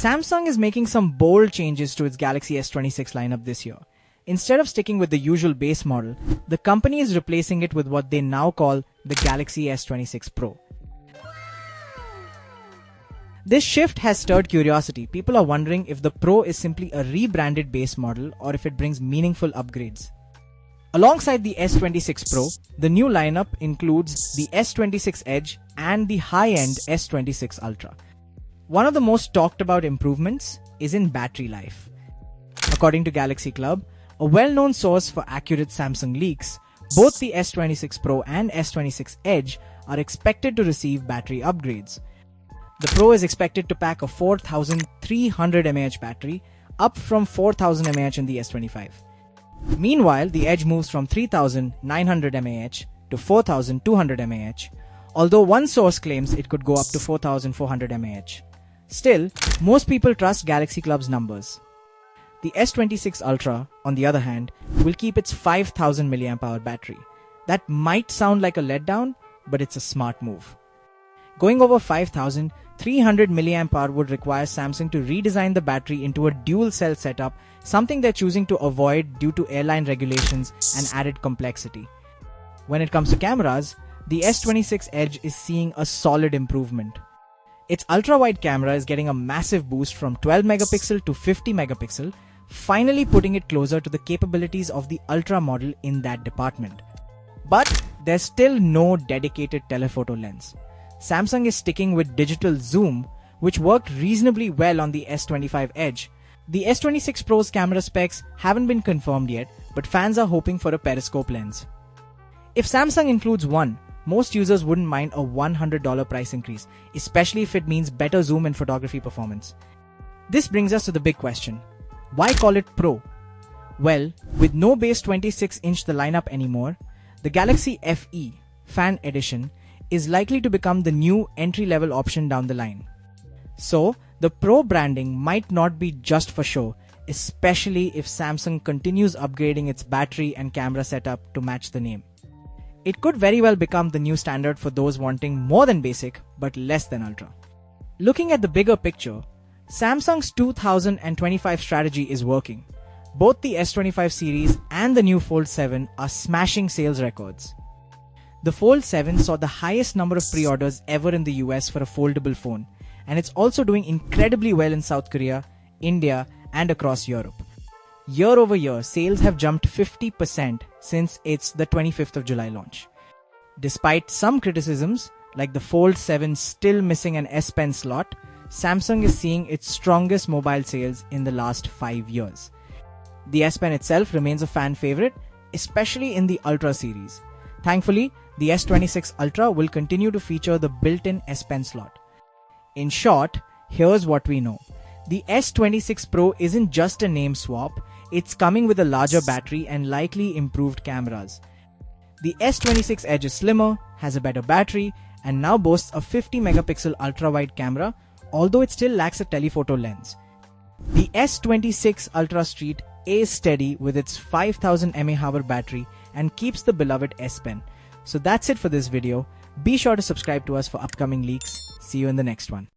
Samsung is making some bold changes to its Galaxy S26 lineup this year. Instead of sticking with the usual base model, the company is replacing it with what they now call the Galaxy S26 Pro. This shift has stirred curiosity. People are wondering if the Pro is simply a rebranded base model or if it brings meaningful upgrades. Alongside the S26 Pro, the new lineup includes the S26 Edge and the high-end S26 Ultra. One of the most talked about improvements is in battery life. According to Galaxy Club, a well-known source for accurate Samsung leaks, both the S26 Pro and S26 Edge are expected to receive battery upgrades. The Pro is expected to pack a 4300 mAh battery, up from 4000 mAh in the S25. Meanwhile, the Edge moves from 3900 mAh to 4200 mAh, although one source claims it could go up to 4400 mAh. Still, most people trust Galaxy Club's numbers. The S26 Ultra, on the other hand, will keep its 5000 mAh battery. That might sound like a letdown, but it's a smart move. Going over 5300 mAh would require Samsung to redesign the battery into a dual-cell setup, something they're choosing to avoid due to airline regulations and added complexity. When it comes to cameras, the S26 Edge is seeing a solid improvement. Its ultra-wide camera is getting a massive boost from 12 megapixel to 50 megapixel, finally putting it closer to the capabilities of the Ultra model in that department. But there's still no dedicated telephoto lens. Samsung is sticking with digital zoom, which worked reasonably well on the S25 Edge. The S26 Pro's camera specs haven't been confirmed yet, but fans are hoping for a periscope lens. If Samsung includes one, most users wouldn't mind a $100 price increase, especially if it means better zoom and photography performance. This brings us to the big question. Why call it Pro? Well, with no base 26-inch the lineup anymore, the Galaxy FE Fan Edition is likely to become the new entry-level option down the line. So, the Pro branding might not be just for show, especially if Samsung continues upgrading its battery and camera setup to match the name. It could very well become the new standard for those wanting more than basic but less than ultra. Looking at the bigger picture, Samsung's 2025 strategy is working. Both the S25 series and the new Fold 7 are smashing sales records. The Fold 7 saw the highest number of pre-orders ever in the US for a foldable phone, and it's also doing incredibly well in South Korea, India, and across Europe. Year over year, sales have jumped 50% since its the 25th of July launch. Despite some criticisms, like the Fold 7 still missing an S Pen slot, Samsung is seeing its strongest mobile sales in the last 5 years. The S Pen itself remains a fan favorite, especially in the Ultra series. Thankfully, the S26 Ultra will continue to feature the built-in S Pen slot. In short, here's what we know. The S26 Pro isn't just a name swap, it's coming with a larger battery and likely improved cameras. The S26 Edge is slimmer, has a better battery, and now boasts a 50 megapixel ultra-wide camera, although it still lacks a telephoto lens. The S26 Ultra Street is steady with its 5000 mAh battery and keeps the beloved S Pen. So that's it for this video. Be sure to subscribe to us for upcoming leaks. See you in the next one.